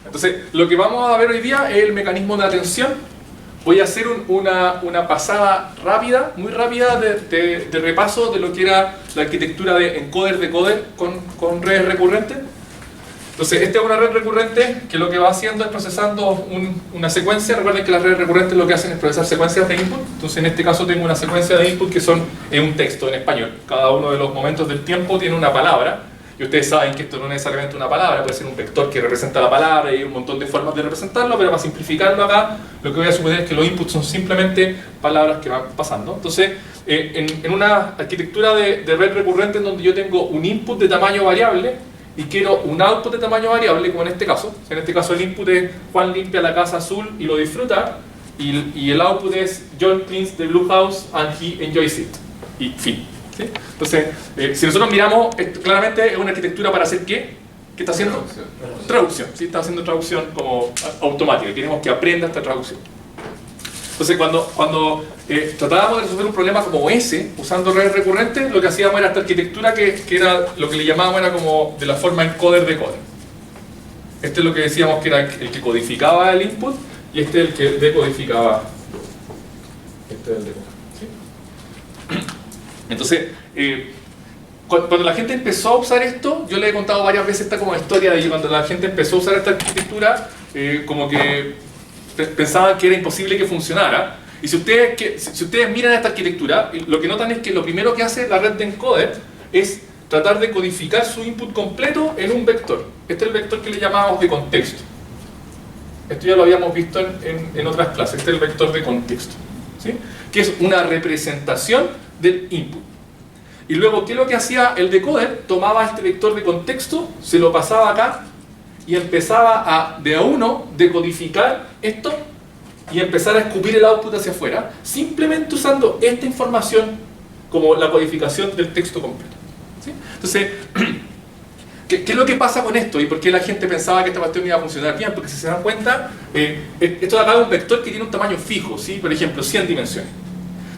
Entonces, lo que vamos a ver hoy día es el mecanismo de atención. Voy a hacer una pasada rápida, muy rápida, de repaso de lo que era la arquitectura de encoder-decoder con redes recurrentes. Entonces, esta es una red recurrente que lo que va haciendo es procesando una secuencia. Recuerden que las redes recurrentes lo que hacen es procesar secuencias de input. Entonces, en este caso tengo una secuencia de input que son un texto en español. Cada uno de los momentos del tiempo tiene una palabra. Y ustedes saben que esto no es necesariamente una palabra, puede ser un vector que representa la palabra y hay un montón de formas de representarlo, pero para simplificarlo acá, lo que voy a suponer es que los inputs son simplemente palabras que van pasando. Entonces, en una arquitectura de red recurrente en donde yo tengo un input de tamaño variable y quiero un output de tamaño variable, como en este caso el input es Juan limpia la casa azul y lo disfruta, y el output es John cleans the blue house and he enjoys it, y fin. ¿Sí? Entonces, si nosotros miramos, claramente es una arquitectura para hacer ¿qué? ¿Qué está haciendo? Traducción. ¿Sí? Está haciendo traducción como automática. Queremos que aprenda esta traducción. Entonces, cuando tratábamos de resolver un problema como ese, usando redes recurrentes, lo que hacíamos era esta arquitectura que era lo que le llamábamos era como de la forma encoder-decoder. Este es lo que decíamos que era el que codificaba el input y este es el que decodificaba. Este es el decoder. Entonces, cuando la gente empezó a usar esto, yo le he contado varias veces esta como historia de que cuando la gente empezó a usar esta arquitectura, como que pensaban que era imposible que funcionara. Y si ustedes miran esta arquitectura, lo que notan es que lo primero que hace la red de encoder es tratar de codificar su input completo en un vector. Este es el vector que le llamamos de contexto. Esto ya lo habíamos visto en otras clases. Este es el vector de contexto, ¿sí? Que es una representación del input. Y luego, ¿qué es lo que hacía el decoder? Tomaba este vector de contexto, se lo pasaba acá y empezaba de a uno decodificar esto y empezar a escupir el output hacia afuera, simplemente usando esta información como la codificación del texto completo. ¿Sí? Entonces, ¿qué es lo que pasa con esto? ¿Y por qué la gente pensaba que esta cuestión iba a funcionar bien? Porque si se dan cuenta, esto de acá es un vector que tiene un tamaño fijo, ¿sí? Por ejemplo, 100 dimensiones.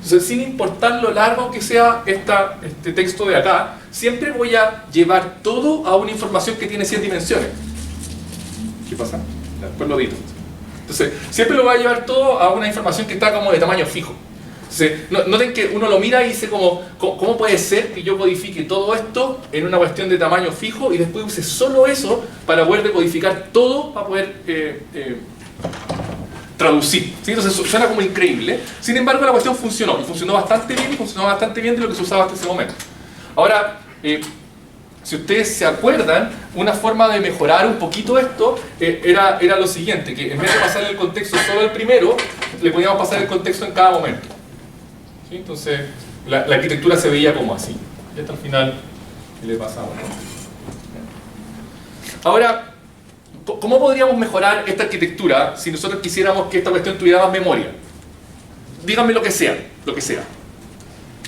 Entonces, sin importar lo largo que sea este texto de acá, siempre voy a llevar todo a una información que tiene 100 dimensiones. ¿Qué pasa? Después lo edito. Entonces, siempre lo voy a llevar todo a una información que está como de tamaño fijo. Entonces, noten que uno lo mira y dice como, ¿cómo puede ser que yo codifique todo esto en una cuestión de tamaño fijo y después use solo eso para poder decodificar todo, para poder traducir? ¿Sí? Entonces suena como increíble. Sin embargo, la cuestión funcionó, y funcionó bastante bien, y funcionó bastante bien de lo que se usaba hasta ese momento. Ahora, si ustedes se acuerdan, una forma de mejorar un poquito esto era lo siguiente, que en vez de pasar el contexto solo al primero, le podíamos pasar el contexto en cada momento. ¿Sí? Entonces, la arquitectura se veía como así. Y hasta el final le pasamos. Ahora, ¿cómo podríamos mejorar esta arquitectura si nosotros quisiéramos que esta cuestión tuviera más memoria? Díganme lo que sea, lo que sea.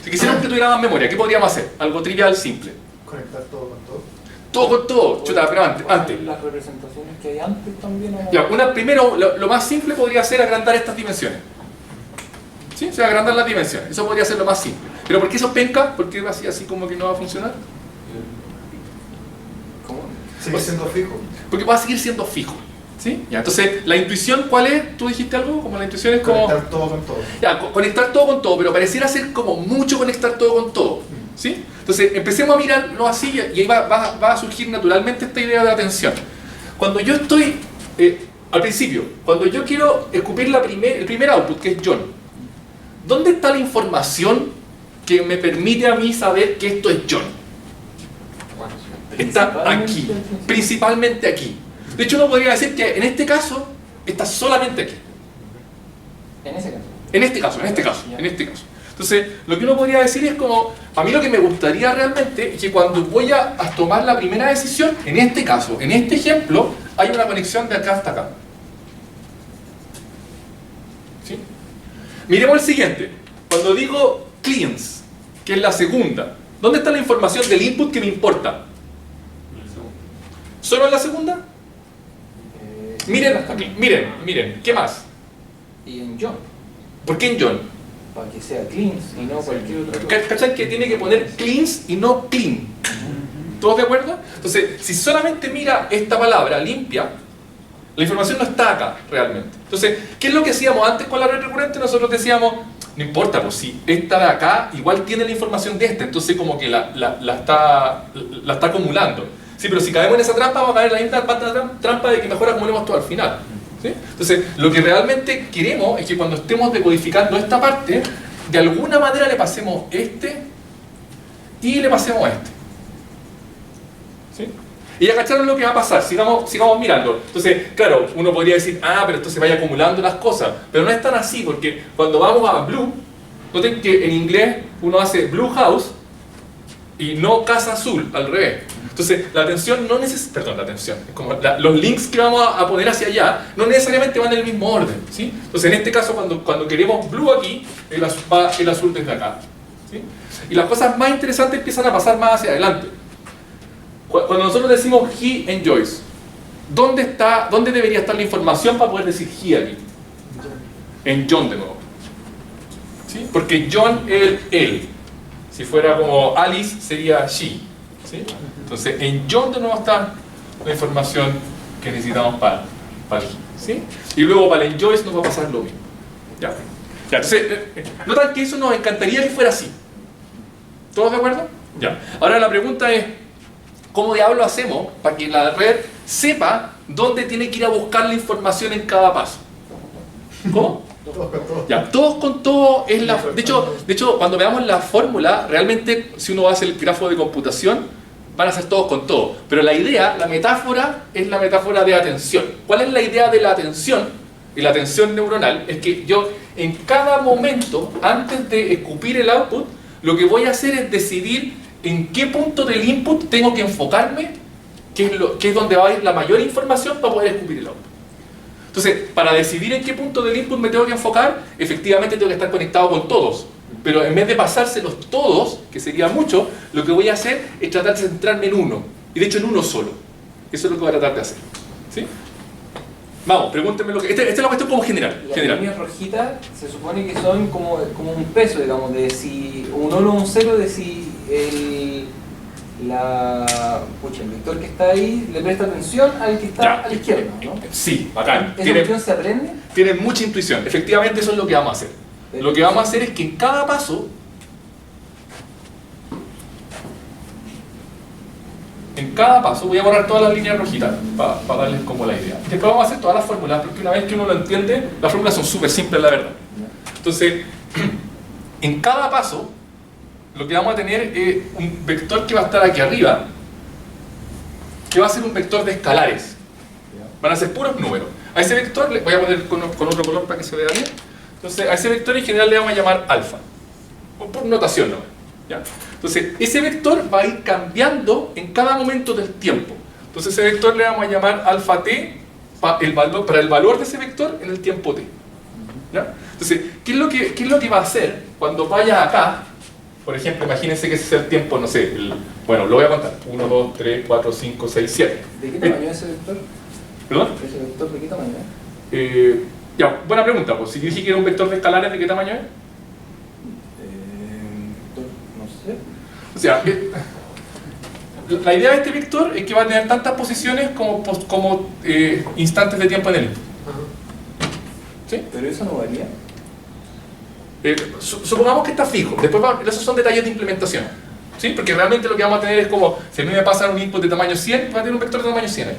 Si quisiéramos que tuviera más memoria, ¿qué podríamos hacer? Algo trivial, simple. Conectar todo con todo. Todo con todo. Chuta, pero antes. Las representaciones que hay antes también. Ya, primero, lo más simple podría ser agrandar estas dimensiones. ¿Sí? O sea, agrandar las dimensiones. Eso podría ser lo más simple. ¿Pero por qué eso penca? ¿Por qué así como que no va a funcionar? ¿Cómo? Sigue siendo fijo. Porque va a seguir siendo fijo. ¿Sí? Ya, entonces, ¿la intuición cuál es? ¿Tú dijiste algo? Como la intuición es como... Conectar todo con todo. Ya, conectar todo con todo, pero pareciera ser como mucho conectar todo con todo. ¿Sí? Entonces, empecemos a mirarlo así y ahí va a surgir naturalmente esta idea de atención. Cuando yo estoy, al principio, cuando yo quiero escupir el primer output, que es John, ¿dónde está la información que me permite a mí saber que esto es John? Está aquí, principalmente aquí. De hecho, uno podría decir que en este caso, está solamente aquí. En ese caso. En este caso. Entonces, lo que uno podría decir es como, a mí lo que me gustaría realmente es que cuando voy a tomar la primera decisión, en este caso, en este ejemplo, hay una conexión de acá hasta acá. ¿Sí? Miremos el siguiente. Cuando digo cleans, que es la segunda, ¿dónde está la información del input que me importa? ¿Solo en la segunda? Miren aquí, miren, ¿qué más? Y en John. ¿Por qué en John? Para que sea cleans y no cualquier otra cosa. ¿Cachan que tiene que poner cleans y no clean? ¿Todos de acuerdo? Entonces, si solamente mira esta palabra, limpia, La información no está acá, realmente. Entonces, ¿qué es lo que hacíamos antes con la red recurrente? Nosotros decíamos, no importa, pues si esta de acá igual tiene la información de esta, entonces como que la está acumulando. Sí, pero si caemos en esa trampa, vamos a caer en la misma trampa de que mejor acumulemos todo al final. ¿Sí? Entonces, lo que realmente queremos es que cuando estemos decodificando esta parte, de alguna manera le pasemos este y le pasemos este. ¿Sí? Y ya cacharon lo que va a pasar, sigamos mirando. Entonces, claro, uno podría decir, pero esto se vaya acumulando las cosas, pero no es tan así, porque cuando vamos a blue, noten que en inglés uno hace blue house y no casa azul, al revés. Entonces, la atención no necesita, perdón, la atención, es como los links que vamos a poner hacia allá no necesariamente van en el mismo orden, ¿sí? Entonces, en este caso, cuando queremos blue aquí, va el azul desde acá, ¿sí? Y las cosas más interesantes empiezan a pasar más hacia adelante. Cuando nosotros decimos he enjoys, ¿dónde debería estar la información para poder decir he aquí? En John de nuevo. ¿Sí? Porque John es él. Si fuera como Alice sería she. ¿Sí? Entonces en John de nuevo está la información que necesitamos para el he. ¿Sí? Y luego para el enjoys nos va a pasar lo mismo. Ya. Entonces, notan que eso nos encantaría que fuera así. ¿Todos de acuerdo? Ya. Ahora la pregunta es, ¿cómo diablo hacemos para que la red sepa dónde tiene que ir a buscar la información en cada paso? ¿Cómo? Todos con todos. Ya, todos con todo es la... De hecho, cuando veamos la fórmula, realmente si uno hace el grafo de computación, van a ser todos con todo. Pero la idea, la metáfora, es la metáfora de atención. ¿Cuál es la idea de la atención? Y la atención neuronal es que yo, en cada momento, antes de escupir el output, lo que voy a hacer es decidir en qué punto del input tengo que enfocarme, que es donde va a ir la mayor información para poder escupir el output. Entonces, para decidir en qué punto del input me tengo que enfocar, efectivamente tengo que estar conectado con todos. Pero en vez de pasárselos todos, que sería mucho, lo que voy a hacer es tratar de centrarme en uno. Y de hecho en uno solo. Eso es lo que voy a tratar de hacer. ¿Sí? Vamos, pregúntenme lo que... Esta es la cuestión como general. Las líneas rojitas se supone que son como un peso, digamos, de si un 1 o un 0, de si el vector que está ahí le presta atención al que está a la izquierda, ¿no? Sí, bacán. ¿Esa cuestión se aprende? Tienen mucha intuición. Efectivamente eso es lo que vamos a hacer. Lo que vamos a hacer es que en cada paso, voy a borrar todas las líneas rojitas para darles como la idea. Después vamos a hacer todas las fórmulas, porque una vez que uno lo entiende, las fórmulas son súper simples, la verdad. Entonces, en cada paso, lo que vamos a tener es un vector que va a estar aquí arriba, que va a ser un vector de escalares. Van a ser puros números. A ese vector, le voy a poner con otro color para que se vea bien. Entonces, a ese vector en general le vamos a llamar alfa. O por notación, ¿no? ¿Ya? Entonces, ese vector va a ir cambiando en cada momento del tiempo. Entonces, ese vector le vamos a llamar alfa t para el valor de ese vector en el tiempo t. ¿Ya? Entonces, ¿qué es lo que va a hacer cuando vaya acá? Por ejemplo, imagínense que ese es el tiempo, no sé, bueno, lo voy a contar. 1, 2, 3, 4, 5, 6, 7. ¿De qué tamaño es ese vector? ¿Perdón? ¿Ese vector de qué tamaño es? Ya, buena pregunta. Pues si dije que era un vector de escalares, ¿de qué tamaño es? No sé. O sea, la idea de este vector es que va a tener tantas posiciones como instantes de tiempo en el input. ¿Sí? Pero eso no varía. Supongamos que está fijo. Después esos son detalles de implementación. ¿Sí? Porque realmente lo que vamos a tener es como, si a mí me pasan un input de tamaño 100, va a tener un vector de tamaño 100 ahí.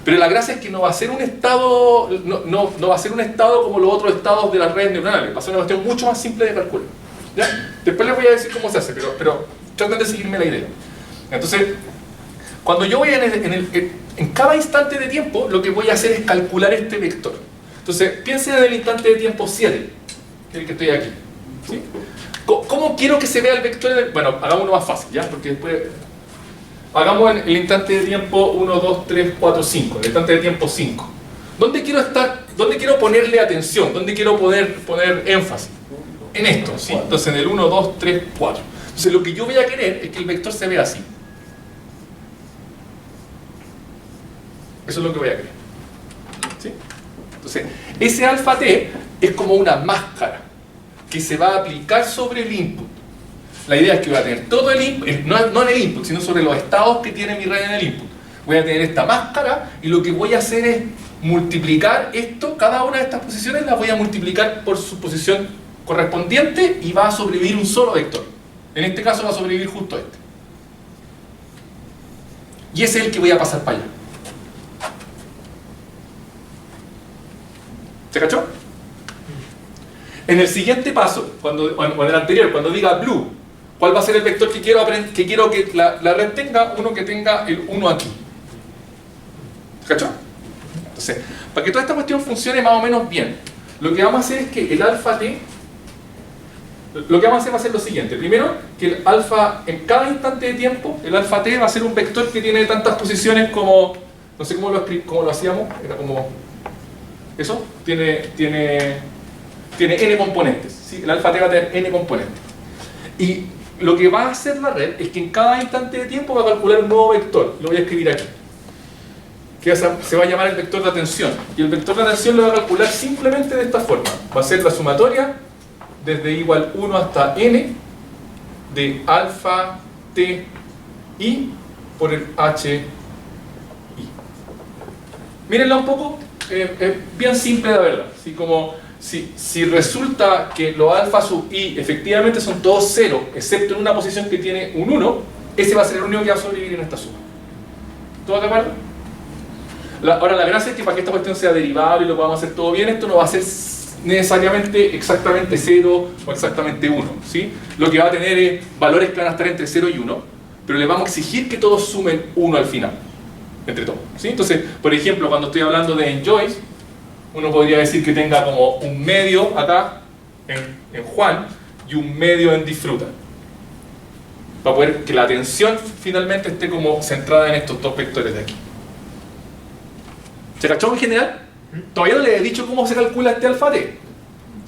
Pero la gracia es que no va a ser un estado, no va a ser un estado como los otros estados de las redes neuronales. Va a ser una cuestión mucho más simple de calcular. ¿Ya? Después les voy a decir cómo se hace, pero traten de seguirme la idea. Entonces, cuando yo voy en cada instante de tiempo, lo que voy a hacer es calcular este vector. Entonces, piensen en el instante de tiempo 7, que es el que estoy aquí. ¿Sí? ¿Cómo quiero que se vea el vector? Bueno, hagamos uno más fácil, ¿ya? Porque después... Hagamos en el instante de tiempo 1, 2, 3, 4, 5, el instante de tiempo 5. ¿Dónde quiero estar? ¿Dónde quiero ponerle atención? ¿Dónde quiero poner énfasis? En esto, ¿sí? Entonces en el 1, 2, 3, 4. Entonces lo que yo voy a querer es que el vector se vea así. Eso es lo que voy a querer. ¿Sí? Entonces, ese alfa t es como una máscara que se va a aplicar sobre el input. La idea es que voy a tener todo el input, no en el input, sino sobre los estados que tiene mi red en el input. Voy a tener esta máscara y lo que voy a hacer es multiplicar esto, cada una de estas posiciones las voy a multiplicar por su posición correspondiente y va a sobrevivir un solo vector. En este caso va a sobrevivir justo este. Y ese es el que voy a pasar para allá. ¿Se cachó? En el siguiente paso, en el anterior, cuando diga blue, ¿cuál va a ser el vector que quiero que la red tenga? Uno que tenga el 1 aquí. ¿Se cachó? Entonces, para que toda esta cuestión funcione más o menos bien, lo que vamos a hacer es que el alfa t, lo que vamos a hacer va a ser lo siguiente. Primero, que el alfa, en cada instante de tiempo, el alfa t va a ser un vector que tiene tantas posiciones como, no sé cómo lo hacíamos, era como, eso, tiene n componentes, ¿sí? El alfa t va a tener n componentes. Y lo que va a hacer la red es que en cada instante de tiempo va a calcular un nuevo vector. Lo voy a escribir aquí. Que se va a llamar el vector de atención. Y el vector de atención lo va a calcular simplemente de esta forma. Va a ser la sumatoria desde igual 1 hasta n de alfa t i por el h i. Mírenla un poco, es bien simple la verdad. ¿Sí? Como si resulta que los alfa sub i efectivamente son todos 0, excepto en una posición que tiene un 1, ese va a ser el único que va a sobrevivir en esta suma. ¿Todos de acuerdo? Ahora la gracia es que para que esta cuestión sea derivable y lo podamos hacer todo bien, esto no va a ser necesariamente exactamente 0 o exactamente 1, ¿sí? Lo que va a tener es valores que van a estar entre 0 y 1, pero le vamos a exigir que todos sumen 1 al final, entre todos, ¿sí? Entonces, por ejemplo, cuando estoy hablando de enjoys, uno podría decir que tenga como un medio acá en Juan y un medio en disfruta, para poder que la atención finalmente esté como centrada en estos dos vectores de aquí. ¿Se cachó en general? Todavía no les he dicho cómo se calcula este alfa t,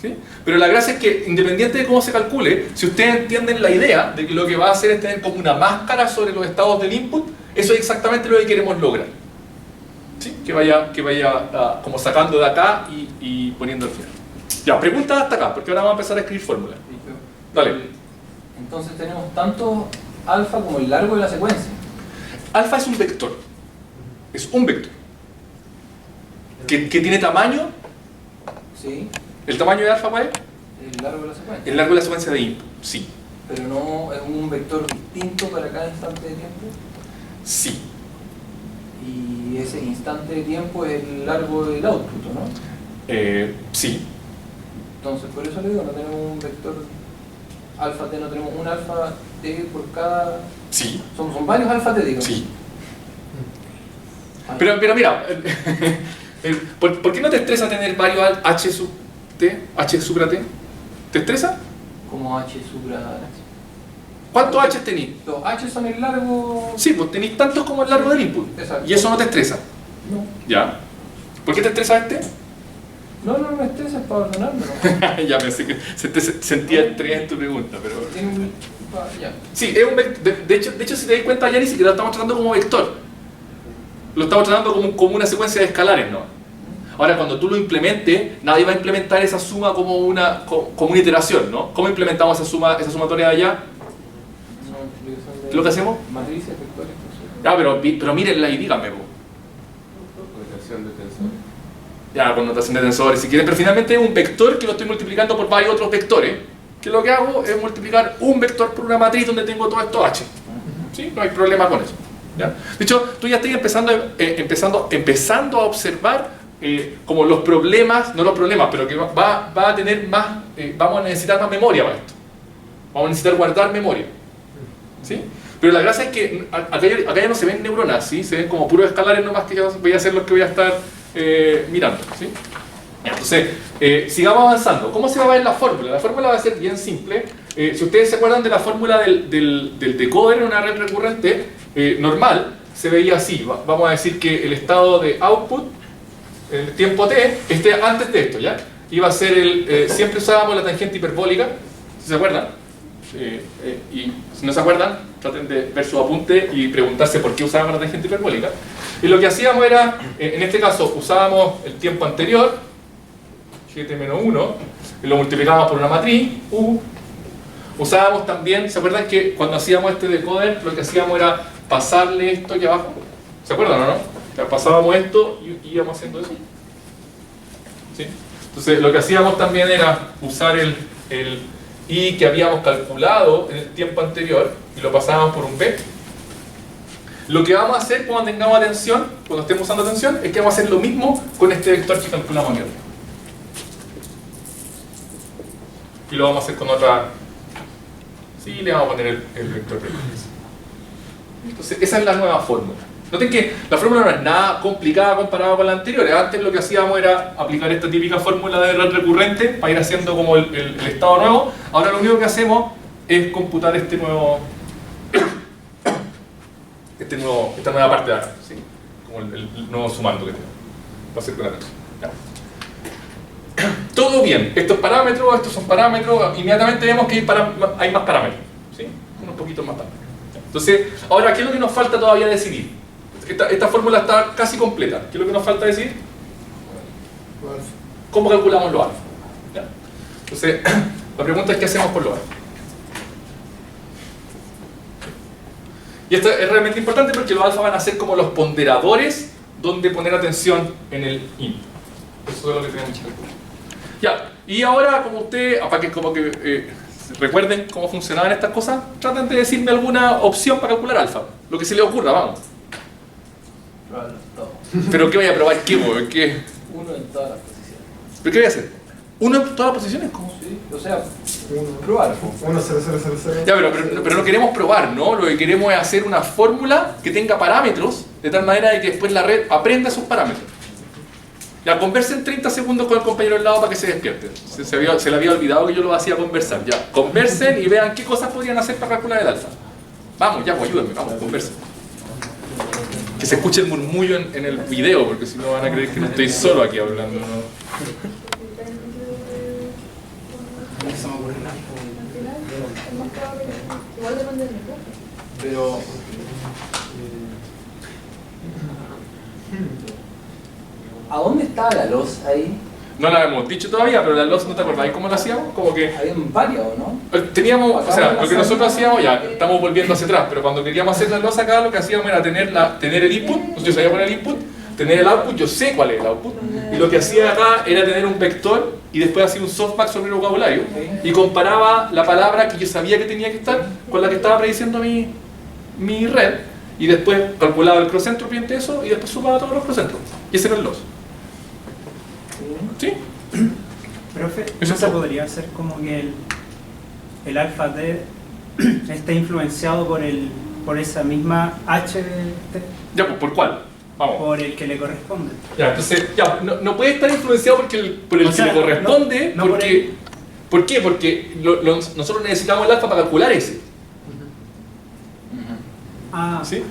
¿sí? Pero la gracia es que, independiente de cómo se calcule, si ustedes entienden la idea de que lo que va a hacer es tener como una máscara sobre los estados del input, eso es exactamente lo que queremos lograr, ¿sí? Que vaya como sacando de acá y poniendo al final. Ya, preguntas hasta acá, porque ahora vamos a empezar a escribir fórmulas. Dale. Entonces tenemos tanto alfa como el largo de la secuencia. Alfa es un vector. Es un vector. Que tiene tamaño. Sí. ¿El tamaño de alfa cuál es? El largo de la secuencia. El largo de la secuencia de input, sí. Pero no es un vector distinto para cada instante de tiempo. Sí. Y ese instante de tiempo es el largo del output, ¿no? Sí. Entonces, por eso le digo, no tenemos un vector alfa t, no tenemos un alfa t por cada... Sí. Son varios alfa t, digo. Sí. Pero mira, ¿por qué no te estresa tener varios h sub t, h supra t? ¿Te estresa? Como h supra h. ¿Cuántos h tenéis? Los h son el largo... Sí, pues tenéis tantos como el largo del input. Exacto. Y eso no te estresa. No. ¿Ya? ¿Por qué te estresa este? No me estresas para ordenarme, ¿no? Ya pensé que sentía estrés en tu pregunta, pero... Ya. Sí, es un vector. De hecho, si te das cuenta, ya ni siquiera lo estamos tratando como vector. Lo estamos tratando como una secuencia de escalares, ¿no? Ahora, cuando tú lo implementes, nadie va a implementar esa suma como una iteración, ¿no? ¿Cómo implementamos esa sumatoria de allá? ¿Qué es lo que hacemos? Matrices, vectores, Ya, pero mírenla y díganme, po. Connotación de tensores. Ya, connotación de tensores, si quieren, pero finalmente es un vector que lo estoy multiplicando por varios otros vectores, que lo que hago es multiplicar un vector por una matriz donde tengo todo esto h. ¿Sí? No hay problema con eso. ¿Ya? De hecho, tú ya estás empezando a observar como los problemas, no los problemas, pero que va a tener más, vamos a necesitar más memoria para esto. Vamos a necesitar guardar memoria. ¿Sí? Pero la gracia es que acá ya no se ven neuronas, ¿sí? Se ven como puros escalares nomás que yo voy a hacer los que voy a estar mirando, ¿sí? Entonces, sigamos avanzando. ¿Cómo se va a ver la fórmula? La fórmula va a ser bien simple. Si ustedes se acuerdan de la fórmula del decoder en una red recurrente normal, se veía así. Vamos a decir que el estado de output, el tiempo t, esté antes de esto, ¿ya? Iba a ser siempre usábamos la tangente hiperbólica, ¿se acuerdan? Y si no se acuerdan, traten de ver su apunte y preguntarse por qué usábamos la tangente hiperbólica. Y lo que hacíamos era, en este caso, usábamos el tiempo anterior, 7 menos 1, y lo multiplicábamos por una matriz, u. Usábamos también, ¿se acuerdan que cuando hacíamos este decoder, lo que hacíamos era pasarle esto aquí abajo? ¿Se acuerdan o no? Ya, pasábamos esto y íbamos haciendo eso. ¿Sí? Entonces lo que hacíamos también era usar el I que habíamos calculado en el tiempo anterior y lo pasábamos por un B. Lo que vamos a hacer cuando tengamos atención, cuando estemos usando atención, es que vamos a hacer lo mismo con este vector que calculamos aquí. Y lo vamos a hacer con otra. Sí, le vamos a poner el vector de recurrencia. Entonces, esa es la nueva fórmula. Noten que la fórmula no es nada complicada comparada con la anterior. Antes lo que hacíamos era aplicar esta típica fórmula de red recurrente para ir haciendo como el estado nuevo. Ahora lo único que hacemos es computar esta nueva parte de acá, ¿sí? Como el nuevo sumando que tenemos. Va a ser con la otra. Todo bien, estos son parámetros, inmediatamente vemos que hay más parámetros, ¿sí? Unos poquitos más parámetros. Entonces, ahora, ¿qué es lo que nos falta todavía decidir? Esta fórmula está casi completa. ¿Qué es lo que nos falta decidir? ¿Cómo calculamos los alfa? ¿Ya? Entonces, la pregunta es ¿qué hacemos con los alfa? Y esto es realmente importante porque los alfa van a ser como los ponderadores donde poner atención en el input. Eso es lo que tenemos que calcular. Ya, y ahora para que recuerden cómo funcionaban estas cosas, traten de decirme alguna opción para calcular alfa. Lo que se les ocurra, vamos. Probarlo todo. ¿Pero qué voy a probar? ¿Qué? Uno en todas las posiciones. ¿Pero qué voy a hacer? ¿Uno en todas las posiciones? ¿Cómo? Sí, o sea, probar. 1, 0, 0, 0, 0. Ya, pero no queremos probar, ¿no? Lo que queremos es hacer una fórmula que tenga parámetros, de tal manera de que después la red aprenda esos parámetros. Ya, conversen 30 segundos con el compañero al lado para que se despierte. Se le había olvidado que yo lo hacía conversar. Ya, conversen y vean qué cosas podrían hacer para calcular el alfa. Vamos, ya, pues ayúdenme, vamos, conversen. Que se escuche el murmullo en el video, porque si no van a creer que no estoy solo aquí hablando, ¿no? No se me ocurre nada. Igual depende del lenguaje. Pero ¿A dónde estaba la loz ahí? No la hemos dicho todavía, pero la loss, ¿no te acordáis cómo la hacíamos? Como que Habían varios, ¿no? teníamos, o sea, lo que nosotros hacíamos, ya estamos volviendo hacia atrás, pero cuando queríamos hacer la loss acá, lo que hacíamos era tener el input, yo sabía poner el input, tener el output, yo sé cuál es el output, y lo que hacía acá era tener un vector y después hacía un softmax sobre el vocabulario y comparaba la palabra que yo sabía que tenía que estar con la que estaba prediciendo mi red, y después calculaba el cross entropy entre eso y después sumaba todos los cross entropy. Y ese era el loss. ¿Sí? Profe, Eso ¿no se es todo. podría hacer como que el alfa D esté influenciado por esa misma H de T, Ya, pues, ¿por cuál? Vamos. por el que le corresponde? Ya, entonces, ya, no puede estar influenciado por el O sea, que le corresponde, no por porque... el- ¿Por qué? Porque nosotros necesitamos el alfa para calcular ese. Ah, ¿Sí?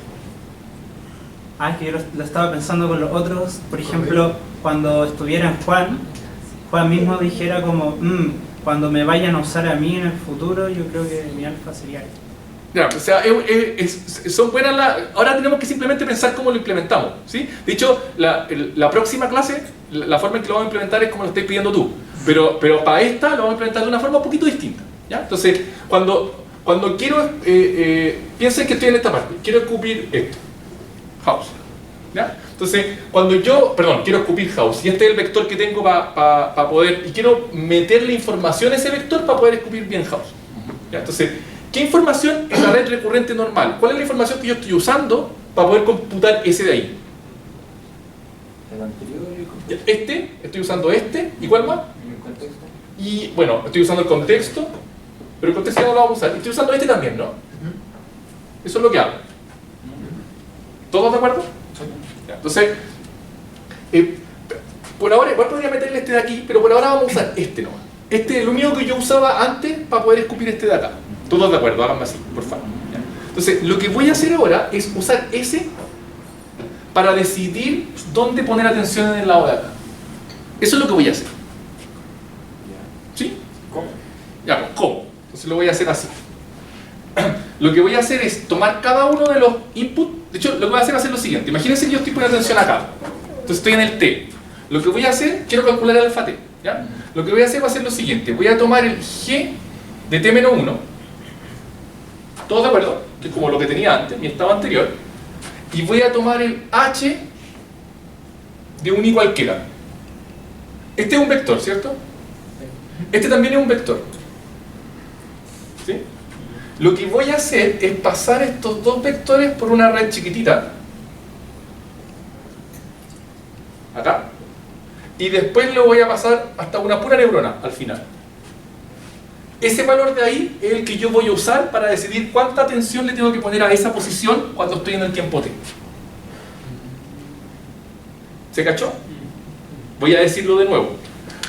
es que yo lo estaba pensando con los otros, por ejemplo, cuando estuviera en Juan mismo dijera como, cuando me vayan a usar a mí en el futuro, yo creo que mi alfa sería esto. Ya, o sea, son buenas ahora tenemos que simplemente pensar cómo lo implementamos, ¿sí? De hecho, la próxima clase, la forma en que lo vamos a implementar es como lo estáis pidiendo tú. Pero para esta lo vamos a implementar de una forma un poquito distinta, ¿ya? Entonces, cuando quiero, piensen que estoy en esta parte, quiero escupir esto, house, ¿ya? Entonces, quiero escupir house, y este es el vector que tengo para poder, y quiero meterle información a ese vector para poder escupir bien house, ¿ya? Entonces, ¿qué información es la red recurrente normal? ¿Cuál es la información que yo estoy usando para poder computar ese de ahí? El anterior y el Ya, estoy usando ¿y cuál más? contexto. Y bueno, estoy usando el contexto, pero el contexto ya no lo vamos a usar. Estoy usando también, ¿no? Eso es lo que hago. ¿Todos de acuerdo? Ya, entonces, por ahora, igual podría meterle de aquí, pero por ahora vamos a usar nomás. Este es el único que yo usaba antes para poder escupir de acá. Todos de acuerdo, háganme así, por favor. Ya. Entonces, lo que voy a hacer ahora es usar ese para decidir dónde poner atención en el lado de acá. Eso es lo que voy a hacer. ¿Sí? ¿Cómo? Ya, pues, ¿cómo? Entonces lo voy a hacer así. Lo que voy a hacer es tomar cada uno de los inputs. De hecho, lo que voy a hacer va a ser lo siguiente. Imagínense que yo estoy poniendo atención acá. Entonces estoy en el T. Lo que voy a hacer, quiero calcular el alfa T, ¿ya? Lo que voy a hacer va a ser lo siguiente. Voy a tomar el G de T-1. ¿Todos de acuerdo? Que es como lo que tenía antes, mi estado anterior. Y voy a tomar el H de un i cualquiera. Este es un vector, ¿cierto? Este también es un vector. ¿Sí? Lo que voy a hacer es pasar estos dos vectores por una red chiquitita, acá, y después lo voy a pasar hasta una pura neurona al final. Ese valor de ahí es el que yo voy a usar para decidir cuánta atención le tengo que poner a esa posición cuando estoy en el tiempo t. ¿Se cachó? Voy a decirlo de nuevo.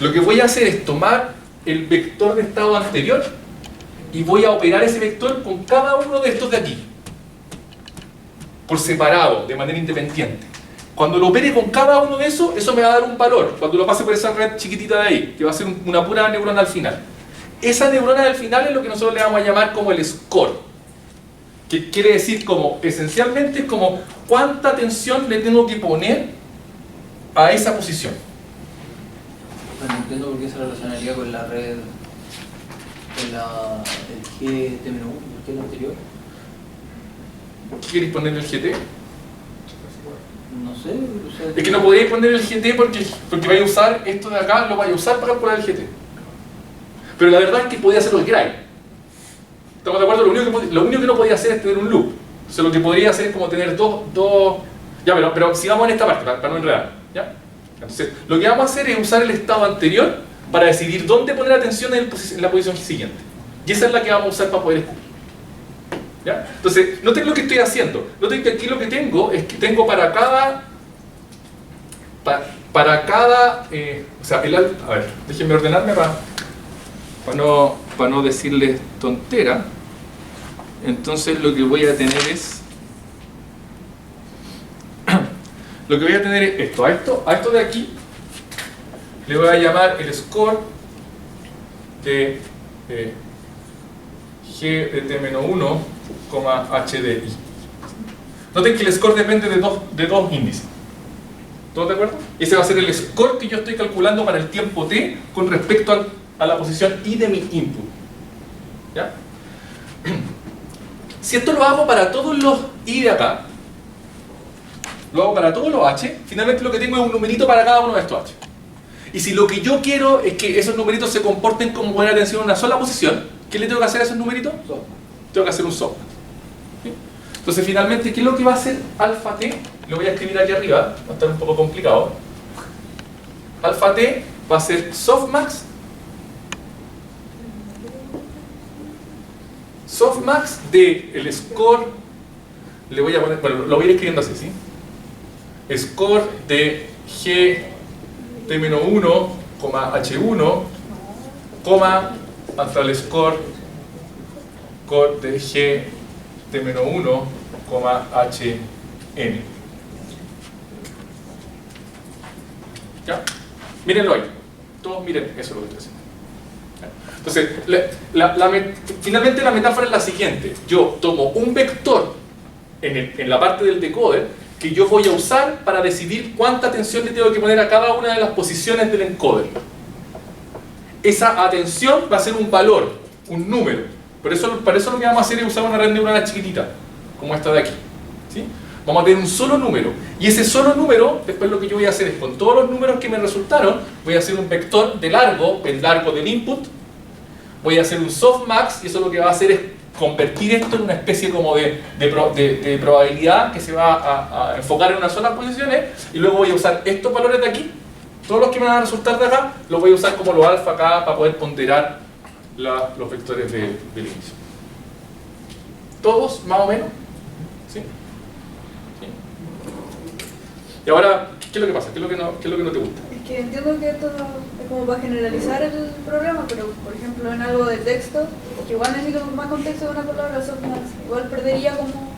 Lo que voy a hacer es tomar el vector de estado anterior y voy a operar ese vector con cada uno de estos de aquí, por separado, de manera independiente. Cuando lo opere con cada uno de esos, eso me va a dar un valor, cuando lo pase por esa red chiquitita de ahí, que va a ser una pura neurona al final. Esa neurona del final es lo que nosotros le vamos a llamar como el score, que quiere decir como, esencialmente es como cuánta atención le tengo que poner a esa posición. No entiendo por qué se relacionaría con la red, con el GT-1, ¿por qué el anterior? ¿Qué queréis poner en el GT? No sé, o sea, Es que no podríais poner el GT porque vais a usar esto de acá, lo vais a usar para calcular el GT. Pero la verdad es que podía hacer lo que queráis. ¿Estamos de acuerdo? Lo único que no podía hacer es tener un loop. O sea, lo que podría hacer es como tener dos... Ya, pero sigamos en esta parte, para no enredar. ¿Ya? Entonces, lo que vamos a hacer es usar el estado anterior para decidir dónde poner atención en la posición siguiente. Y esa es la que vamos a usar para poder escribir. ¿Ya? Entonces, noten lo que estoy haciendo. Noten que aquí lo que tengo es que tengo para cada... o sea, a ver, déjenme ordenarme para no decirles tontera. Entonces lo que voy a tener es... Lo que voy a tener es esto. A esto de aquí le voy a llamar el score de G de T-1, H de I. Noten que el score depende de dos índices. ¿Todos de acuerdo? Ese va a ser el score que yo estoy calculando para el tiempo t con respecto a la posición I de mi input. ¿Ya? Si esto lo hago para todos los I de acá, lo hago para todos los H, finalmente lo que tengo es un numerito para cada uno de estos H. Y si lo que yo quiero es que esos numeritos se comporten como poner atención en una sola posición, ¿qué le tengo que hacer a esos numeritos? Tengo que hacer un softmax. ¿Sí? Entonces finalmente, ¿qué es lo que va a hacer alfa t? Lo voy a escribir aquí arriba, va a estar un poco complicado. Alfa t va a ser softmax de el score, le voy a poner, bueno, lo voy a ir escribiendo así, ¿sí? Score de G T-1, H1, hasta el score de G T-1, HN. ¿Ya? Mírenlo ahí. Todos miren, eso es lo que estoy haciendo. Entonces, finalmente la metáfora es la siguiente. Yo tomo un vector en la parte del decoder que yo voy a usar para decidir cuánta atención le tengo que poner a cada una de las posiciones del encoder. Esa atención va a ser un valor, un número. Para eso lo que vamos a hacer es usar una red neuronal chiquitita, como esta de aquí. ¿Sí? Vamos a tener un solo número. Y ese solo número, después lo que yo voy a hacer es, con todos los números que me resultaron, voy a hacer un vector de largo, el largo del input. Voy a hacer un softmax, y eso lo que va a hacer es convertir esto en una especie como de probabilidad que se va a enfocar en una sola posición, y luego voy a usar estos valores de aquí, todos los que me van a resultar de acá, los voy a usar como los alfa acá para poder ponderar los vectores del inicio. ¿Todos más o menos? ¿Sí? ¿Sí? Y ahora, ¿qué es lo que pasa? ¿Qué es lo que no te gusta? Es que entiendo que esto es como para generalizar el programa, pero por ejemplo en algo de texto, que igual necesito más contexto de una palabra, softmax, igual perdería como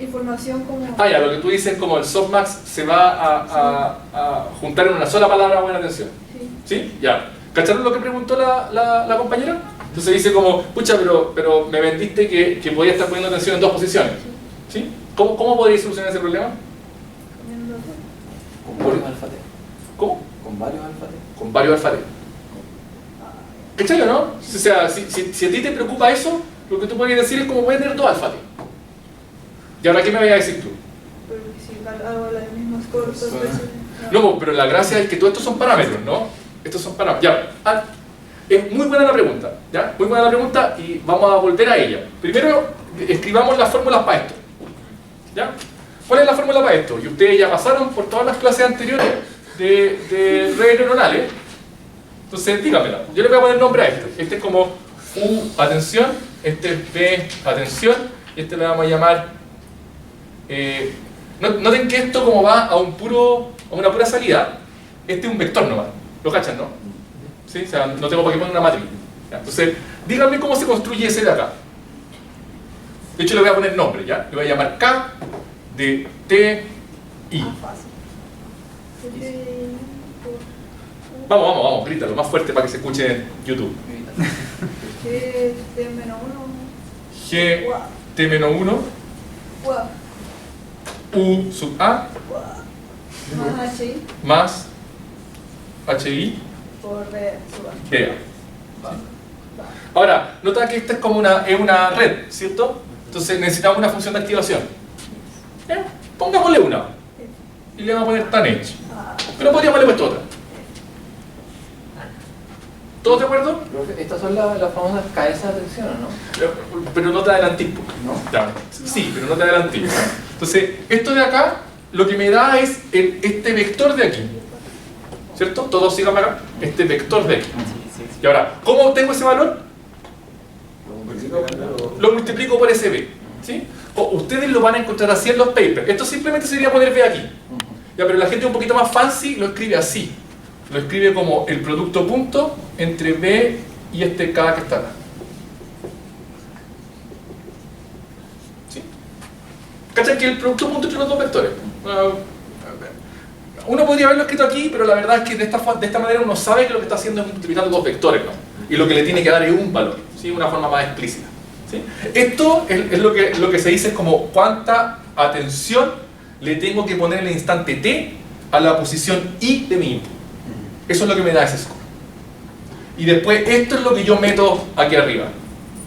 información como... Ya, lo que tú dices como el softmax se va a juntar en una sola palabra, buena atención. Sí. ¿Sí? Ya. ¿Cacharon lo que preguntó la compañera? Entonces dice como, pucha, pero me vendiste que podía estar poniendo atención en dos posiciones. ¿Sí? ¿Cómo podría solucionar ese problema? Con varios alfa t. ¿Cómo? Con varios alfa t. Con varios alfa t. ¿Cachai o no? O sea, si a ti te preocupa eso, lo que tú podrías decir es como voy a tener dos alfa t. ¿Y ahora qué me vas a decir tú? Pero si hago el mismo score dos veces. No, pero la gracia es que todos estos son parámetros, ¿no? Estos son parámetros. Ya, es muy buena la pregunta, ¿ya? Muy buena la pregunta y vamos a volver a ella. Primero, escribamos las fórmulas para esto, ¿ya? ¿Cuál es la fórmula para esto? Y ustedes ya pasaron por todas las clases anteriores de redes neuronales. Entonces, dígamela. Yo le voy a poner nombre a esto. Este es como U, atención. Este es B, atención. Y este le vamos a llamar... noten que esto como va a una pura salida. Este es un vector nomás. ¿Lo cachan, no? ¿Sí? O sea, no tengo para qué poner una matriz. ¿Ya? Entonces, díganme cómo se construye ese de acá. De hecho, le voy a poner nombre, ¿ya? Le voy a llamar K de T, I. Fácil. Vamos, grítalo más fuerte para que se escuche en YouTube. G, T-1, U sub A, Más HI más HI, por B sub A. B. Ahora, nota que esta es como una red, ¿cierto? Entonces necesitamos una función de activación. Pongámosle una. Y le vamos a poner tan edge. Pero podríamos haberle puesto otra. ¿Todos de acuerdo? Profe, estas son las famosas cabezas de atención, ¿o no? Pero no te adelantís. ¿No? Ya, sí, pero no te adelantís. Entonces, esto de acá, lo que me da es este vector de aquí. ¿Cierto? Todos sigan para acá. Este vector de aquí. Y ahora, ¿cómo obtengo ese valor? Lo multiplico por ese B. ¿Sí? Ustedes lo van a encontrar así en los papers. Esto simplemente sería poner B aquí. Ya, pero la gente un poquito más fancy lo escribe así. Lo escribe como el producto punto entre B y este K que está acá. ¿Sí? ¿Cachan que el producto punto entre los dos vectores? Uno podría haberlo escrito aquí, pero la verdad es que de esta manera uno sabe que lo que está haciendo es multiplicando dos vectores, ¿no? Y lo que le tiene que dar es un valor, ¿sí? Una forma más explícita. ¿Sí? Esto es lo que se dice como cuánta atención le tengo que poner en el instante t a la posición i de mi input. Eso es lo que me da ese score. Y después esto es lo que yo meto aquí arriba.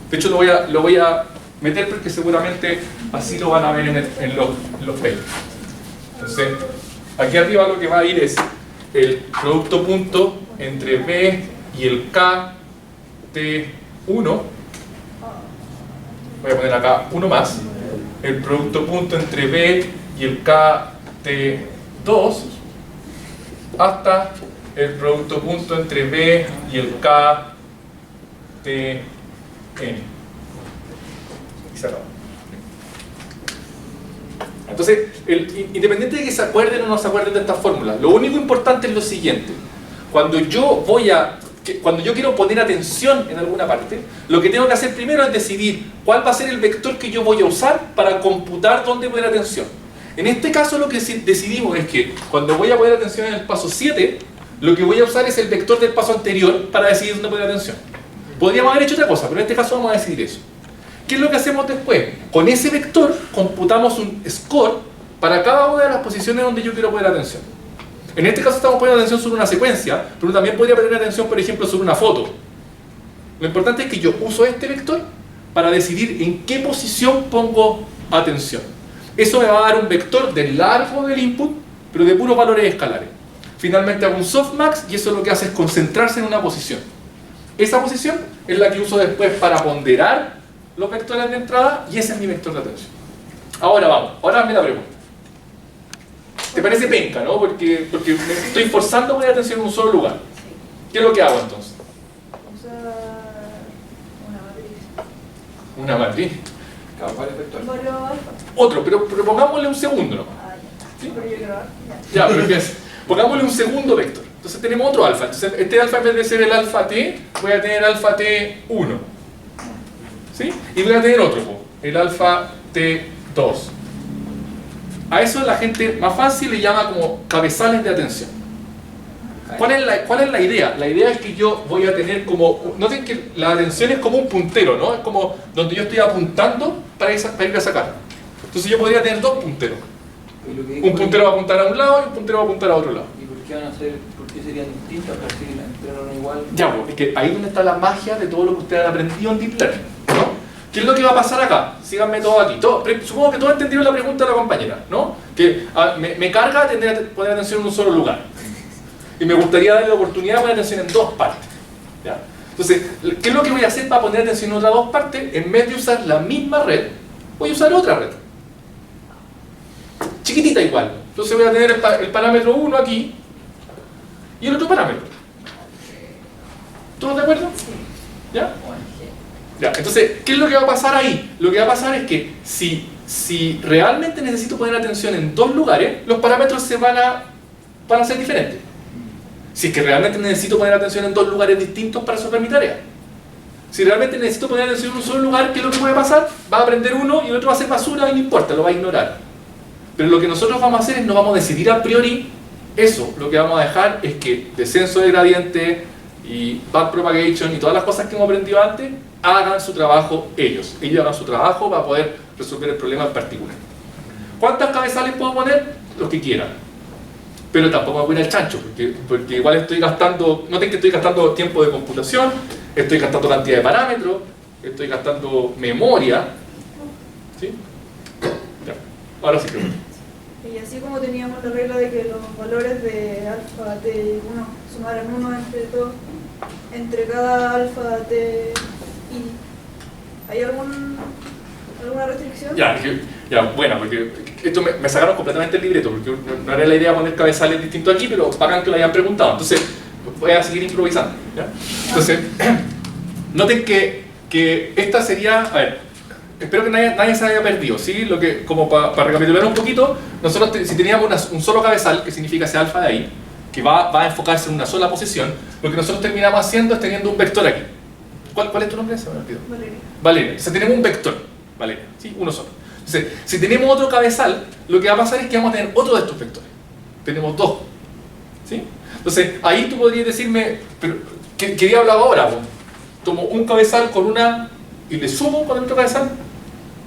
De hecho lo voy a meter porque seguramente así lo van a ver en los papers. Entonces, aquí arriba lo que va a ir es el producto punto entre B y el K T1. Voy a poner acá uno más. El producto punto entre B y el K T2 hasta el producto punto entre B y el K T N. Y cerrado. Entonces, independiente de que se acuerden o no se acuerden de esta fórmula, lo único importante es lo siguiente. Cuando yo quiero poner atención en alguna parte, lo que tengo que hacer primero es decidir cuál va a ser el vector que yo voy a usar para computar dónde poner atención. En este caso lo que decidimos es que cuando voy a poner atención en el paso 7, lo que voy a usar es el vector del paso anterior para decidir dónde poner atención. Podríamos haber hecho otra cosa, pero en este caso vamos a decidir eso. ¿Qué es lo que hacemos después? Con ese vector computamos un score para cada una de las posiciones donde yo quiero poner atención. En este caso estamos poniendo atención sobre una secuencia, pero también podría poner atención, por ejemplo, sobre una foto. Lo importante es que yo uso este vector para decidir en qué posición pongo atención. Eso me va a dar un vector del largo del input, pero de puros valores escalares. Finalmente hago un softmax y eso lo que hace es concentrarse en una posición. Esa posición es la que uso después para ponderar los vectores de entrada y ese es mi vector de atención. Ahora vamos, ahora hazme la pregunta. ¿Te parece penca, no? Porque me estoy forzando a poner atención en un solo lugar. ¿Qué es lo que hago entonces? Usar una matriz. Una matriz. Varios vectores. Varios alfa. Otro, pero pongámosle un segundo nomás. ¿Sí? Pero yo creo, Ya, pero ¿qué es? Pongámosle un segundo vector. Entonces tenemos otro alfa. Entonces este alfa, en vez de ser el alfa t, voy a tener alfa t1. ¿Sí? Y voy a tener otro, el alfa t2. A eso la gente más fácil le llama como cabezales de atención. ¿Cuál es la idea? La idea es que yo voy a tener como... Noten que la atención es como un puntero, ¿no? Es como donde yo estoy apuntando para ir a sacar. Entonces yo podría tener dos punteros. Un puntero va a apuntar a un lado y un puntero va a apuntar a otro lado. ¿Y por qué serían distintos? Porque si pero no igual. Ya, porque ahí es donde está la magia de todo lo que ustedes han aprendido en Deep Learning, ¿no? ¿Qué es lo que va a pasar acá? Síganme todos aquí. Supongo que todos entendieron la pregunta de la compañera, ¿no? Que me carga poner atención en un solo lugar. Y me gustaría darle la oportunidad de poner atención en dos partes. ¿Ya? Entonces, ¿qué es lo que voy a hacer para poner atención en otras dos partes? En vez de usar la misma red, voy a usar otra red. Chiquitita igual. Entonces voy a tener el parámetro 1 aquí y el otro parámetro. ¿Todos de acuerdo? ¿Ya? Ya, entonces, ¿qué es lo que va a pasar ahí? Lo que va a pasar es que si realmente necesito poner atención en dos lugares, los parámetros van a ser diferentes. Si es que realmente necesito poner atención en dos lugares distintos para resolver mi tarea. Si realmente necesito poner atención en un solo lugar, ¿qué es lo que puede pasar? Va a aprender uno y el otro va a ser basura y no importa, lo va a ignorar. Pero lo que nosotros vamos a hacer es no vamos a decidir a priori eso. Lo que vamos a dejar es que descenso de gradiente y backpropagation y todas las cosas que hemos aprendido antes hagan su trabajo ellos. Ellos hagan su trabajo para poder resolver el problema en particular. ¿Cuántas cabezales puedo poner? Los que quieran. Pero tampoco me voy al chancho, porque igual estoy gastando, noten que estoy gastando tiempo de computación, estoy gastando cantidad de parámetros, estoy gastando memoria. ¿Sí? Ya. Ahora sí pregunto. Y así como teníamos la regla de que los valores de alfa t 1 sumaran 1 entre cada alfa t i, ¿hay alguna restricción? Ya, bueno, porque esto me sacaron completamente el libreto, porque no era la idea poner cabezales distintos aquí, pero bacán que lo hayan preguntado. Entonces, voy a seguir improvisando. ¿Ya? Entonces, noten que esta sería, a ver, espero que nadie se haya perdido, ¿sí? Como para recapitular un poquito, nosotros si teníamos un solo cabezal, que significa ese alfa de ahí, que va a enfocarse en una sola posición, lo que nosotros terminamos haciendo es teniendo un vector aquí. ¿Cuál es tu nombre? Se me olvidó. Valeria. Entonces tenemos un vector, Valeria, ¿sí? Uno solo. Entonces, si tenemos otro cabezal, lo que va a pasar es que vamos a tener otro de estos vectores. Tenemos dos, ¿sí? Entonces, ahí tú podrías decirme, pero ¿qué diablo hago ahora? Pues, tomo un cabezal con una y le sumo con el otro cabezal.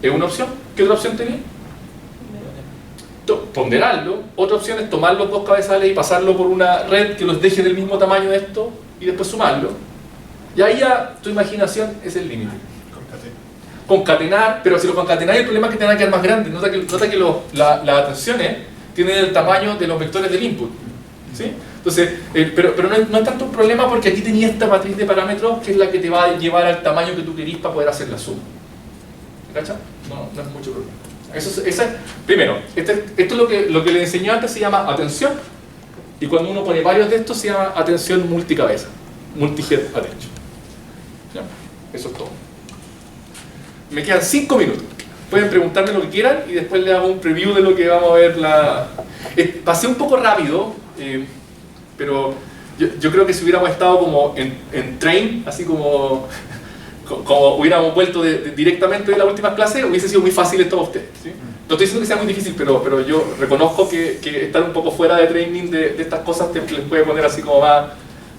¿Es una opción? ¿Qué otra opción tenía? Ponderarlo. Otra opción es tomar los dos cabezales y pasarlo por una red que los deje del mismo tamaño de esto y después sumarlo. Y ahí ya tu imaginación es el límite. Concatenar, pero si lo concatenáis el problema es que te van a quedar más grandes. Nota que las atenciones tienen el tamaño de los vectores del input. ¿Sí? Entonces, pero no es tanto un problema porque aquí tenías esta matriz de parámetros que es la que te va a llevar al tamaño que tú querís para poder hacer la suma. ¿Cacha? No es mucho problema. Primero, esto es lo que les enseñó antes, se llama atención, y cuando uno pone varios de estos se llama atención multicabeza, multi-head attention. ¿Ya? Eso es todo. Me quedan 5 minutos. Pueden preguntarme lo que quieran y después les hago un preview de lo que vamos a ver. Pasé un poco rápido, pero yo creo que si hubiéramos estado como en train, así como hubiéramos vuelto directamente de las últimas clases, hubiese sido muy fácil esto para ustedes, ¿sí? No estoy diciendo que sea muy difícil, pero yo reconozco que estar un poco fuera de training de estas cosas les puede poner así como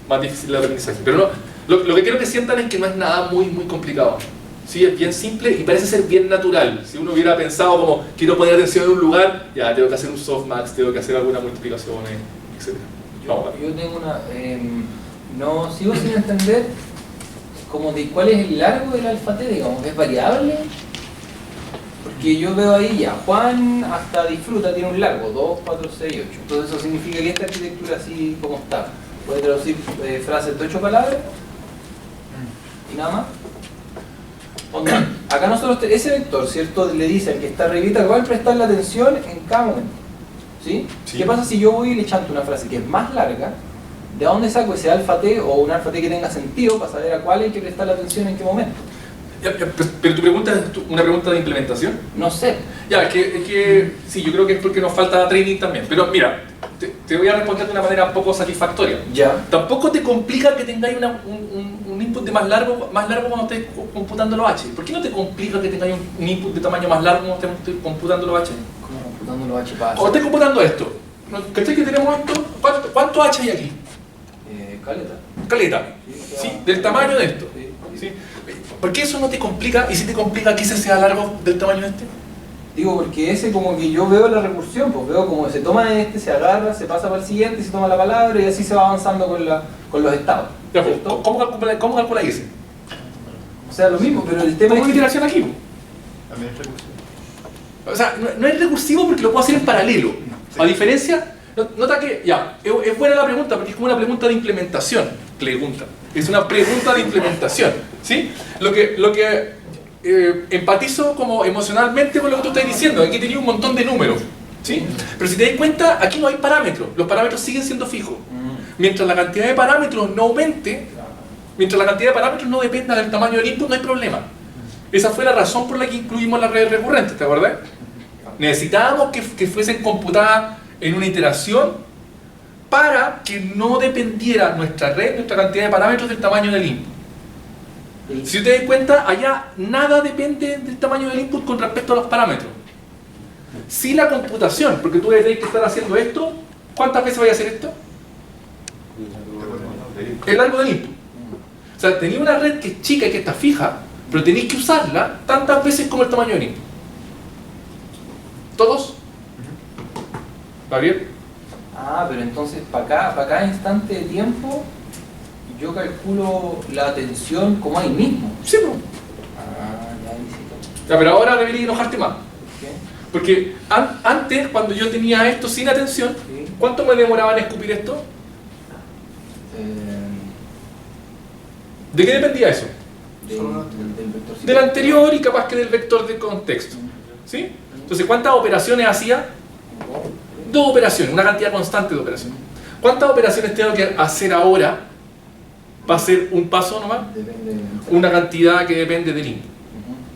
más difícil el aprendizaje. Pero lo que quiero que sientan es que no es nada muy complicado. Sí, es bien simple y parece ser bien natural. Si uno hubiera pensado como, quiero poner atención en un lugar, ya tengo que hacer un softmax, tengo que hacer alguna multiplicación, etc. Yo tengo una... no sigo sin entender como de cuál es el largo del alfa t, digamos, ¿es variable? Porque yo veo ahí ya, Juan hasta disfruta tiene un largo, 2, 4, 6, 8. Entonces eso significa que esta arquitectura así como está, puede traducir frases de 8 palabras y nada más. Acá nosotros, ese vector, ¿cierto? Le dice al que está arribita que va a prestarle atención en cada momento. ¿Sí? Sí. ¿Qué pasa si yo voy y le chanto una frase que es más larga? ¿De dónde saco ese alfa t o un alfa t que tenga sentido para saber a cuál hay que prestarle atención en qué momento? Pero tu pregunta es una pregunta de implementación. No sé. Ya, es que sí, yo creo que es porque nos falta training también. Pero mira, te voy a responder de una manera un poco satisfactoria. Ya. Tampoco te complica que tengáis un input de más largo cuando estés computando los H. ¿Por qué no te complica que tengáis un input de tamaño más largo cuando estés computando los H? ¿Cómo computando los H para O estés computando esto. ¿Cachai que tenemos esto? ¿Cuánto H hay aquí? Caleta. Caleta. Sí, del tamaño de esto. Sí. ¿Sí? ¿Por qué eso no te complica? ¿Y si te complica que ese sea largo del tamaño de este? Digo, porque ese como que yo veo la recursión, pues veo como se toma este, se agarra, se pasa para el siguiente, se toma la palabra y así se va avanzando con los estados. Ya, pues, ¿cierto? ¿Cómo calculáis ese? O sea, lo mismo, pero el tema Tengo una es que... iteración aquí. También es recursivo. O sea, no es recursivo porque lo puedo hacer en paralelo. A diferencia, nota que, ya, es buena la pregunta porque es como una pregunta de implementación. Es una pregunta de implementación. ¿Sí? Lo que empatizo como emocionalmente con lo que tú estás diciendo. Aquí tenía un montón de números. ¿Sí? Pero si te das cuenta, aquí no hay parámetros. Los parámetros siguen siendo fijos. Mientras la cantidad de parámetros no aumente, mientras la cantidad de parámetros no dependa del tamaño del input, no hay problema. Esa fue la razón por la que incluimos las redes recurrentes, ¿te acuerdas? Necesitábamos que fuesen computadas en una iteración para que no dependiera nuestra red, nuestra cantidad de parámetros del tamaño del input. Si ustedes dan cuenta, allá nada depende del tamaño del input con respecto a los parámetros. Si la computación, porque tú debes que estar haciendo esto, ¿cuántas veces voy a hacer esto? El largo del input. O sea, tenía una red que es chica y que está fija, pero tenéis que usarla tantas veces como el tamaño del input. ¿Todos? ¿Va bien? Ah, pero entonces para cada instante de tiempo yo calculo la atención como ahí mismo. Sí, pues. Ah, ya visito. Ya, pero ahora deberías enojarte más. ¿Qué? Porque antes, cuando yo tenía esto sin atención, Sí. ¿cuánto me demoraba en escupir esto? ¿De qué dependía eso? Del vector Del anterior y capaz que del vector de contexto. ¿Sí? Entonces, ¿cuántas operaciones hacía? Dos operaciones, una cantidad constante de operaciones. ¿Cuántas operaciones tengo que hacer ahora para hacer un paso nomás? Depende del... Una cantidad que depende del input.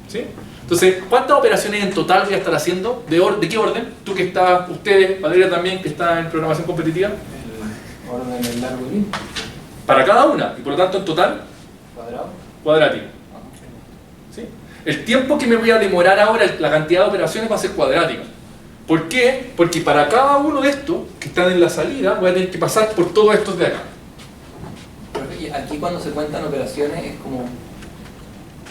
¿Sí? Entonces, ¿cuántas operaciones en total voy a estar haciendo? ¿De qué orden? Tú que estás, ustedes, Valeria también, que está en programación competitiva. El orden del largo del input. Para cada una, y por lo tanto en total, Cuadrado. cuadrático. ¿Sí? El tiempo que me voy a demorar ahora, la cantidad de operaciones va a ser cuadrática. ¿Por qué? Porque para cada uno de estos que están en la salida voy a tener que pasar por todos estos de acá. Profe, y aquí cuando se cuentan operaciones es como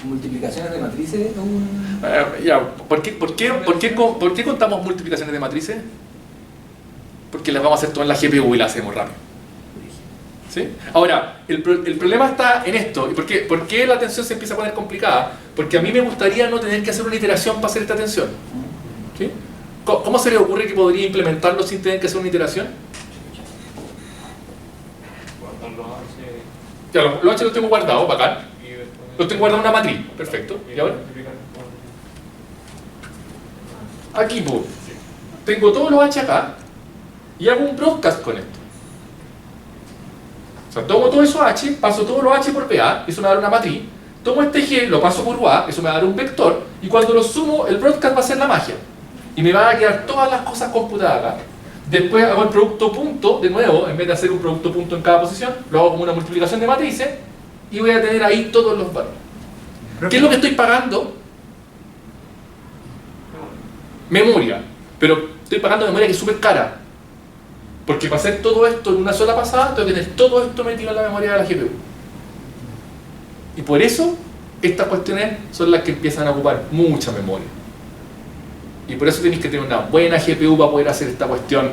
multiplicaciones de matrices o un... Ya, ¿por qué contamos multiplicaciones de matrices? Porque las vamos a hacer todas en la GPU y las hacemos rápido. ¿Sí? Ahora, el problema está en esto. ¿Y por qué la atención se empieza a poner complicada? Porque a mí me gustaría no tener que hacer una iteración para hacer esta atención. ¿Sí? ¿Cómo se le ocurre que podría implementarlo sin tener que hacer una iteración? Ya, los H los tengo guardados, bacán. Los tengo guardados en una matriz. Perfecto. ¿Y ahora? Aquí, pues, tengo todos los H acá y hago un broadcast con esto. O sea, tomo todos esos H, paso todos los H por PA, eso me va a dar una matriz. Tomo este G, lo paso por UA, eso me va a dar un vector. Y cuando lo sumo, el broadcast va a ser la magia. Y me van a quedar todas las cosas computadas acá. Después hago el producto punto, de nuevo, en vez de hacer un producto punto en cada posición, lo hago como una multiplicación de matrices y voy a tener ahí todos los valores. ¿Qué es lo que estoy pagando? Memoria. Pero estoy pagando memoria que es súper cara. Porque para hacer todo esto en una sola pasada, tengo que tener todo esto metido en la memoria de la GPU. Y por eso, estas cuestiones son las que empiezan a ocupar mucha memoria. Y por eso tenéis que tener una buena GPU para poder hacer esta cuestión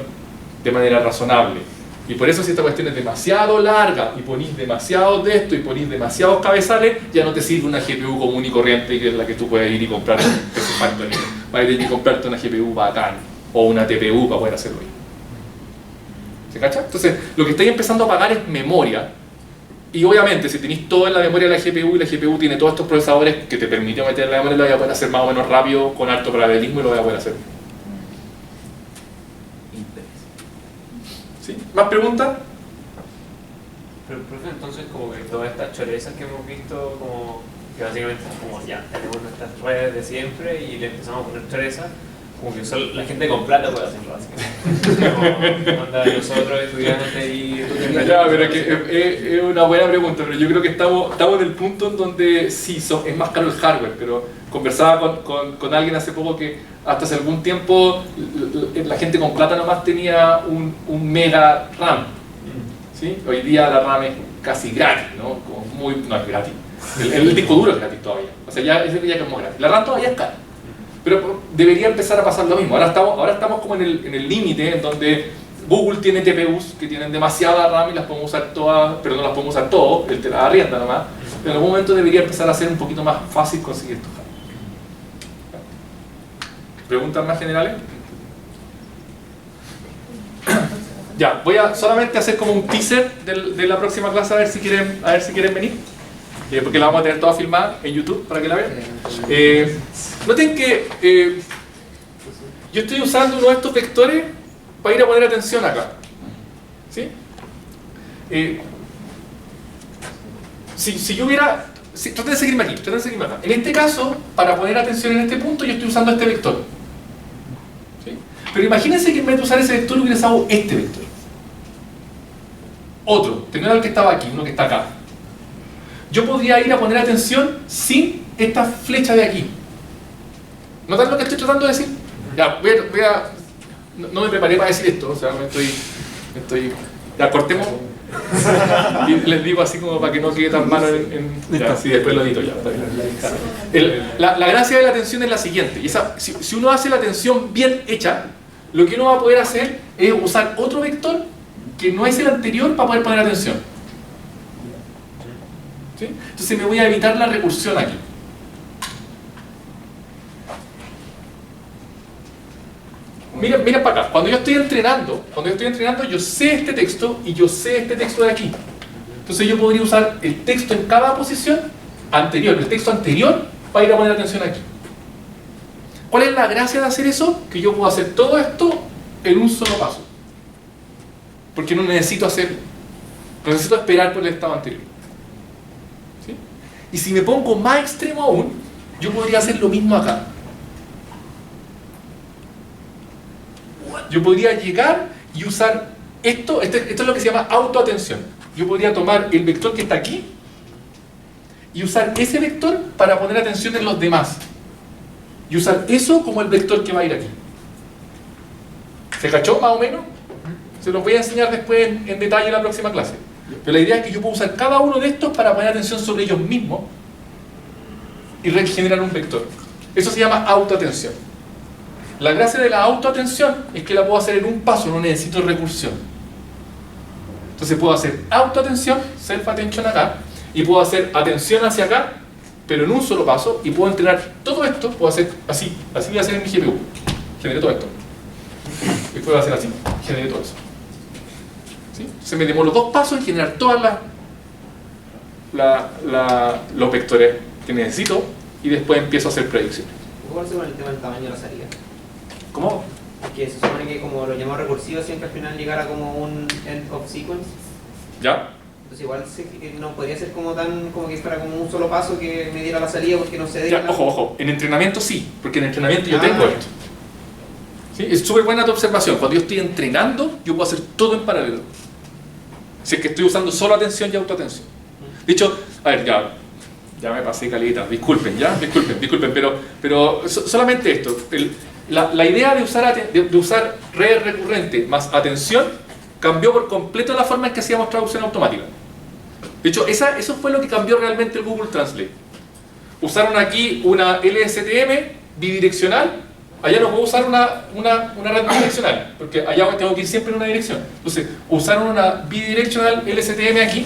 de manera razonable. Y por eso si esta cuestión es demasiado larga y ponís demasiado texto y ponís demasiados cabezales, ya no te sirve una GPU común y corriente que es la que tú puedes ir y comprar. Vas a ir y comprarte una GPU bacán o una TPU para poder hacerlo bien. ¿Se cacha? Entonces, lo que estáis empezando a pagar es memoria. Y obviamente, si tenéis todo en la memoria de la GPU y la GPU tiene todos estos procesadores que te permitió meter en la memoria, lo voy a poder hacer más o menos rápido, con alto paralelismo y lo voy a poder hacer. ¿Sí? ¿Más preguntas? Pero, profe, entonces como que todas estas chorezas que hemos visto, como que básicamente es como ya, tenemos nuestras redes de siempre y le empezamos a poner chorezas, como que solo la gente con plata puede hacerlo básicamente. Como onda nosotros estudiantes y... Ya, pero es que es una buena pregunta, pero yo creo que estamos en el punto en donde sí, es más caro el hardware, pero conversaba con alguien hace poco que hasta hace algún tiempo la gente con plata nomás tenía un mega RAM. ¿Sí? Hoy día la RAM es casi gratis, ¿no? No es gratis. El disco duro es gratis todavía. O sea, ya es como gratis. La RAM todavía es cara. Pero debería empezar a pasar lo mismo. Ahora estamos como en el límite en donde Google tiene TPUs que tienen demasiada RAM y las podemos usar todas, pero no las podemos usar todas, él te las arrienda nomás. en algún momento debería empezar a ser un poquito más fácil conseguir estos cambios. ¿Preguntas más generales? Ya, voy a solamente hacer como un teaser de la próxima clase a ver si quieren venir. Porque la vamos a tener toda filmada en YouTube para que la vean. Noten que yo estoy usando uno de estos vectores para ir a poner atención acá. ¿Sí? Si yo hubiera... traten de seguirme aquí, traten de seguirme acá. En este caso, para poner atención en este punto, yo estoy usando este vector. ¿Sí? Pero imagínense que en vez de usar ese vector hubiera usado este vector. Otro, teniendo el que estaba aquí, uno que está acá. Yo podría ir a poner atención sin esta flecha de aquí. ¿Notan lo que estoy tratando de decir? Ya, no me preparé para decir esto, o sea, ya, cortemos. Y les digo así como para que no quede tan malo ya, sí, después lo edito ya. La gracia de la atención es la siguiente. Si uno hace la atención bien hecha, lo que uno va a poder hacer es usar otro vector que no es el anterior para poder poner atención. ¿Sí? Entonces me voy a evitar la recursión aquí. Mira para acá. Cuando yo estoy entrenando, yo sé este texto y yo sé este texto de aquí. Entonces yo podría usar el texto en cada posición anterior, el texto anterior, para ir a poner atención aquí. ¿Cuál es la gracia de hacer eso? Que yo puedo hacer todo esto en un solo paso. Porque no necesito hacerlo. No necesito esperar por el estado anterior. ¿Sí? Y si me pongo más extremo aún, yo podría hacer lo mismo acá. Yo podría llegar y usar esto es lo que se llama autoatención. Yo podría tomar el vector que está aquí y usar ese vector para poner atención en los demás. Y usar eso como el vector que va a ir aquí. ¿Se cachó más o menos? Se los voy a enseñar después en detalle en la próxima clase. Pero la idea es que yo puedo usar cada uno de estos para poner atención sobre ellos mismos y regenerar un vector. Eso se llama autoatención. La gracia de la autoatención es que la puedo hacer en un paso, no necesito recursión. Entonces puedo hacer autoatención, self-attention acá, y puedo hacer atención hacia acá, pero en un solo paso, y puedo entrenar todo esto, puedo hacer así voy a hacer en mi GPU. Generé todo esto. Y puedo hacer así, generé todo eso. ¿Sí? Entonces me demoro 2 pasos en generar todas los vectores que necesito, y después empiezo a hacer predicciones. ¿Cómo se con el tema del tamaño de la salida? ¿Cómo? Que se supone que como lo llamamos recursivo siempre al final llegara como un end of sequence. ¿Ya? Entonces igual no podría ser como que fuera como un solo paso que me diera la salida porque no se deja. Ojo, en entrenamiento sí, porque en entrenamiento yo tengo esto. ¿Sí? Es súper buena tu observación. Cuando yo estoy entrenando, yo puedo hacer todo en paralelo. Si es que estoy usando solo atención y autoatención. De hecho, a ver, ya me pasé caleta, disculpen, pero solamente esto. La idea de usar red recurrente más atención cambió por completo la forma en que hacíamos traducción automática. De hecho, eso fue lo que cambió realmente el Google Translate. Usaron aquí una LSTM bidireccional, allá no puedo usar una red bidireccional, porque allá tengo que ir siempre en una dirección. Entonces, usaron una bidireccional LSTM aquí,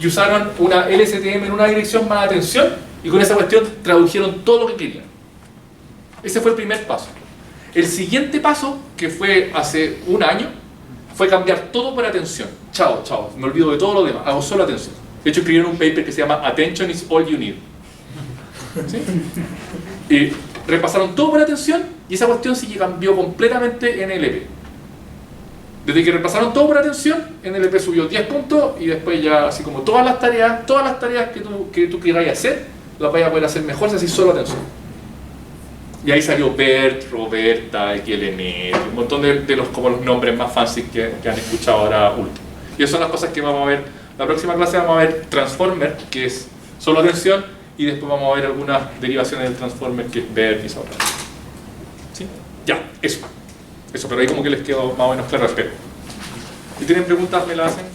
y usaron una LSTM en una dirección más atención, y con esa cuestión tradujeron todo lo que querían. Ese fue el primer paso. El siguiente paso, que fue hace un año, fue cambiar todo por atención. Chao, me olvido de todo lo demás, hago solo atención. De hecho, escribieron un paper que se llama Attention is all you need. ¿Sí? Y repasaron todo por atención, y esa cuestión sí que cambió completamente en NLP. Desde que repasaron todo por atención, NLP subió 10 puntos, y después ya, así como todas las tareas que tú quieras hacer, las vayas a poder hacer mejor si haces solo atención. Y ahí salió BERT, Roberta, XLNet, un montón de los nombres más fancy que han escuchado ahora último. Y esas son las cosas que vamos a ver. La próxima clase vamos a ver Transformer, que es solo atención, y después vamos a ver algunas derivaciones del Transformer, que es BERT y esa otra. ¿Sí? Ya, eso, pero ahí como que les quedó más o menos claro, espero. Si tienen preguntas, me las hacen.